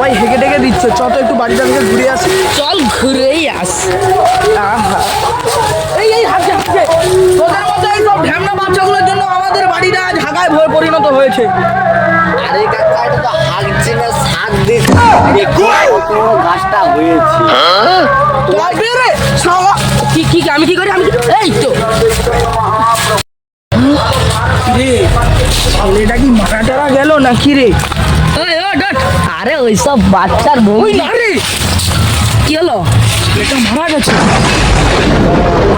সবাই হেগে টেগে দিচ্ছে, চ তো একটু বাড়িটা থেকে ঘুরে আসি। চল ঘুরেই আস। এই হাসছে হাসছে, তোদের মতো এই সব ঢ্যামনা বাচ্চাগুলোর জন্য আমাদের বাড়িটা আজ হাগায় ভয়ে পরিণত হয়েছে। আরে কাকা এটা তো হাগছে না, শাক দিচ্ছে। কত বড় গাছটা হয়েছে। রে শালা, কি আমি কি করি? আমি এই তো রে ছেলেটা কি মারা টারা গেল নাকি রে? আরে ওইসব বাচ্চার বউ। ওই না রে, কি হলো? ছেলেটা মারা গেছে।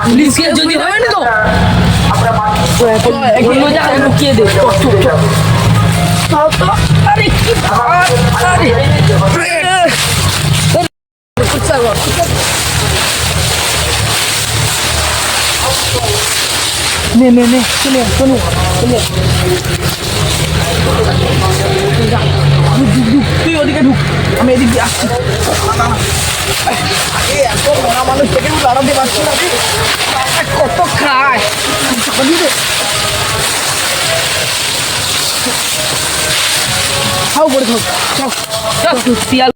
পুলিশকে যদি হবে না তো অন্য জায়গায় লুকিয়ে দে। আরে কি আরে নে নে নে, চলে চলে চলে, তুই ওদিকে ঢুক, আমি এদিক দিয়ে আসছি। এত মরা মানুষ থেকে দাঁড়াতে পারছি না, কত খায়। খাও করে থাক, শিয়াল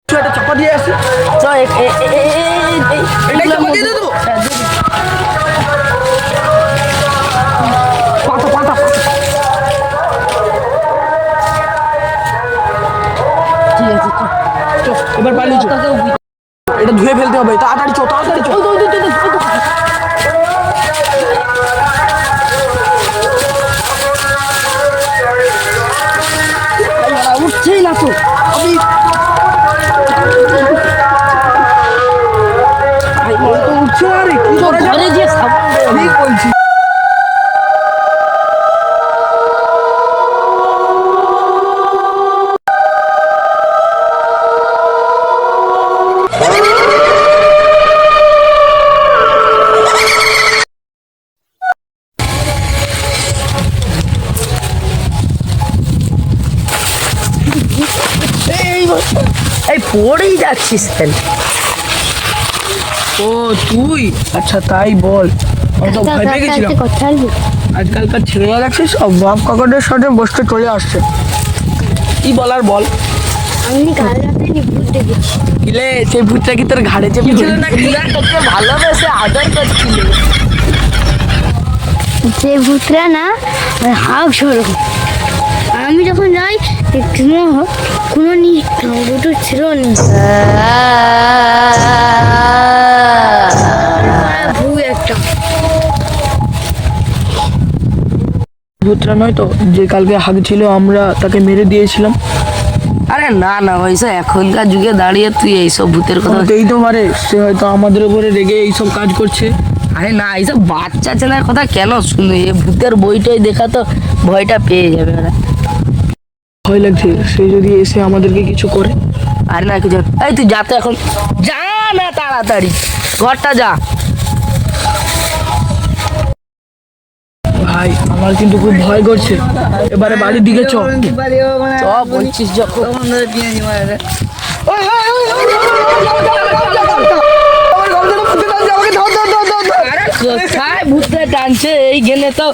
একটা চাপা দিয়ে আসি। এটাই চাপা দিয়ে দে তো। পাতা পাতা ঠিক আছে চল, এবার পালিয়ে চল। এটা ধুয়ে ফেলতে হবে, তাড়াতাড়ি চল, তাড়াতাড়ি চল। উঠছেই না তো। আমি উঠছে না রে, কি করা যাবে? ঘরে যে সাবান দে। ঠিক বলছি। এই পড়েই যাচ্ছিস কেন? ও তুই, আচ্ছা তাই বল। আমি তো ভয় পেয়ে গেছিলাম। আজকালকার ছেলেরা দেখছিস সব বাপ কাকাদের সাথে বসতে চলে আসছে। কি বলার বল। আমি কাল রাতে নিখুঁত দেখেছি। কিলে সেই ভূতটা কি তোর ঘাড়ে চেপেছিল না? তোকে ভালোবেসে আদর করছিল। যে ভূতরা না হাফ সরো, আমি যখন যাই কোনো দুটো ছিল না, ভূত একটা। ভূতটা নয় তো যে কালকে হাগ ছিল, আমরা তাকে মেরে দিয়েছিলাম। আরে না না ভাইসা, এখনকার যুগে দাঁড়িয়ে তুই এইসব ভূতের কথা। হতেই তো পারে সে হয়তো আমাদের উপরে রেগে এইসব কাজ করছে। আরে না, এইসব বাচ্চা ছেলের কথা কেন শুনে? এই ভূতের বইটাই দেখা তো ভয়টা পেয়ে যাবে ওরা। ভয় লাগছে সে যদি এসে আমাদেরকে কিছু করে। আরে না কিছু, এই তুই যা তো এখন, যা না তাড়াতাড়ি ঘরটা যা। ভাই আমার কিন্তু খুব ভয় করছে, এবারে বাড়ির দিকে চ। চ বলছিস যখন। কোথায় ভূতটা টানছে? এই গেলে তো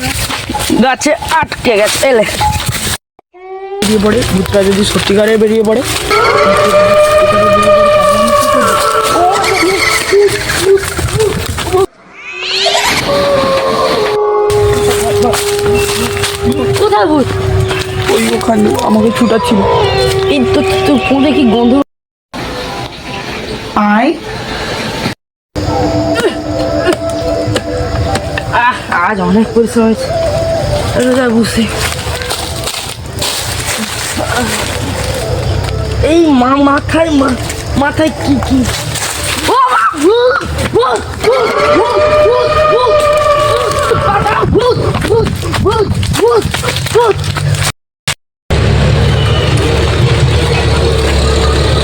গাছে আটকে গেছে। এলে বেরিয়ে পড়ে, ভূতটা যদি সত্যিকারে বেরিয়ে পড়ে। কোথায় ভূত? ওই ওখানে আমাকে ছুটাচ্ছিল। এই তো তোর ফোনে কি গন্ধ? আয় আজ অনেক পরিশ্রম হয়েছে। বুঝছি এই মাথায় মাথায় কি কি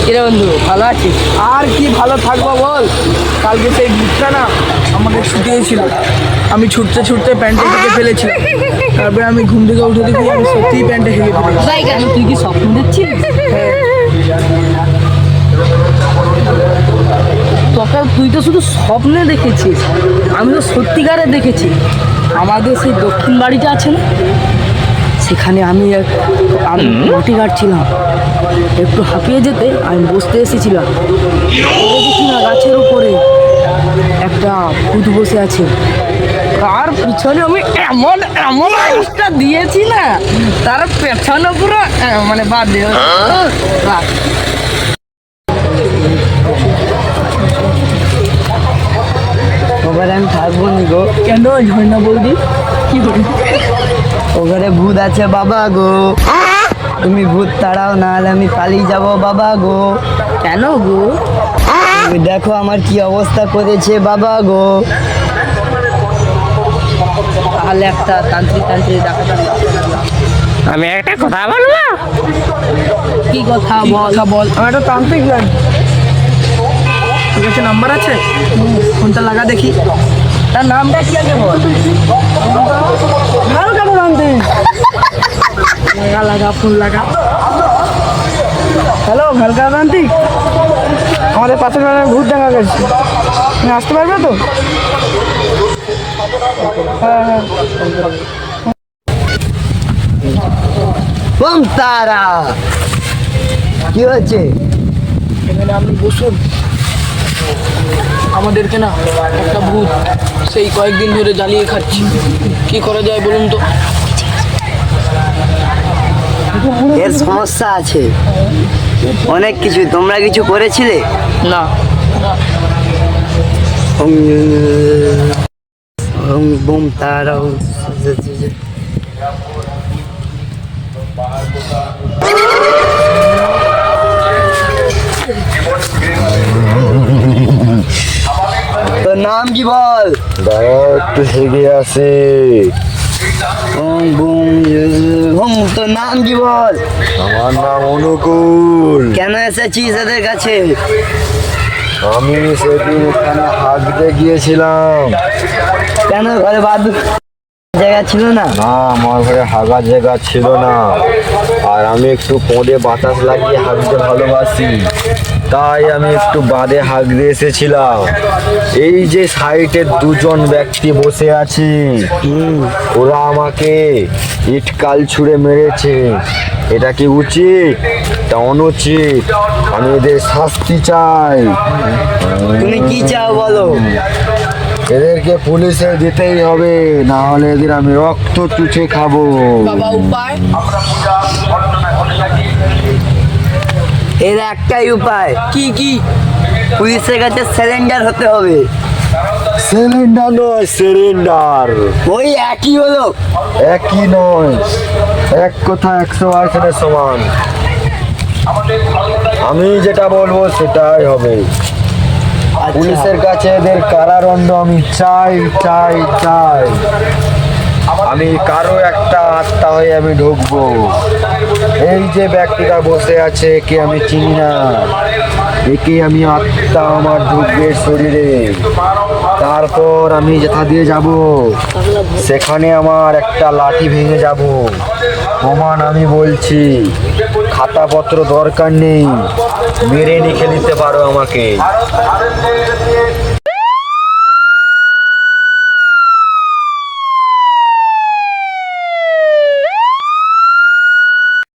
কিরে বন্ধু, ভালো আছিস? আর কি ভালো থাকবো বল। কালকে সেই ভূতটা না আমাকে ছুটিয়েছিল, আমি ছুটতে ছুটতে প্যান্টের দিকে ফেলেছিলাম। তারপরে আমি ঘুম থেকে উঠে দেখি আমি সত্যিই প্যান্টে হেগে ফেলেছি। তাই কেন? তুই কি স্বপ্ন দেখছিস? তোকে তুই তো শুধু স্বপ্নে দেখেছিস, আমি তো সত্যিকারে দেখেছি। আমাদের সেই দক্ষিণ বাড়িটা আছে না, সেখানে আমি মাটি কাটছিলাম, একটু হাঁপিয়ে যেতে আমি বসতে এসেছিলাম। দেখি না গাছের উপরে একটা ভূত বসে আছে, তার পিছনে আমি এমন এমন আওয়াজটা দিয়েছি না, তার পেছনে পুরো মানে বাদ দিয়ে বাদ। ওখানে আমি থাকবো নি গো, কেন ঝর্ণা বৌদি কি বলি? ওখানে ভূত আছে বাবা গো, তুমি ভূত তাড়াও, না হলে আমি পালিয়ে যাব বাবা গো। কেন গো? তুমি দেখো আমার কি অবস্থা করেছে বাবা গো। তাহলে একটা তান্ত্রিক ডাকাত আমি একটা কথা বলবো। কি কথা বল বল। আমার একটা তান্ত্রিক জানি, ঠিক আছে, নাম্বার আছে, ফোনটা লাগা দেখি। তার নামটা কি আগে বল। ভালো কেন তান্ত্রিক? লাগা ফোন লাগা। হ্যালো ভ্যালকা তান্ত্রিক, আমাদের পাশের গ্রামে ভূত দেখা গেছে, তুমি আসতে পারবে তো? হ্যাঁ হ্যাঁ। বম তারা কি হচ্ছে? এখানে আপনি বসুন। আমাদেরকে না একটা ভূত সেই কয়েকদিন ধরে জ্বালিয়ে খাচ্ছি, কি করা যায় বলুন তো? এর সমস্যা আছে অনেক কিছু, তোমরা কিছু করেছিলে? না বোম তারা তোর নাম কি বল? একটু হেগে আছে। তোর নাম কি বল? আমার নাম অনুকূল। কেন এসেছিস এদের কাছে? আমি সেদিন ওখানে হাঁকতে গিয়েছিলাম। কেন ঘরে বাদ জায়গা ছিল না? না, আমার ঘরে হাগার জায়গা ছিল না, আর আমি একটু পদে বাতাস লাগিয়ে হাঁকতে ভালোবাসি, তাই আমি একটু বাদে হাঁকতে এসেছিলাম। এই যে সাইডে দুজন ব্যক্তি বসে আছে, ওরা আমাকে ইটকাল ছুঁড়ে মেরেছে। এটা কি উচিত? তা অনুচিত। আমি এদের শাস্তি চাই। তুমি কি চাও বলো? এদেরকে পুলিশে দিতেই হবে, না হলে এদের আমি রক্ত চুষে খাবো। বাবা উপায়? এর একটাই উপায়। কি কি? পুলিশের কাছে সারেন্ডার হতে হবে। সিলিন্ডার নয়, সিলিন্ডার। ওই একই হলো। একই নয়, এক কথা 100 সমান। আমি যেটা বলবো সেটাই হবে। পুলিশের কাছে এদের কারাদণ্ড আমি চাই চাই চাই। আমি কারো একটা আত্মা হয়ে আমি ঢুকবো। এই যে ব্যক্তিটা বসে আছে, একে আমি চিনি না, একে আমি আত্মা আমার ঢুকবে শরীরে। তারপর আমি যেথা দিয়ে যাব সেখানে আমার একটা লাঠি ভেঙে যাব। প্রমাণ আমি বলছি, খাতাপত্র দরকার নেই, মেরে লিখে নিতে পারো আমাকে।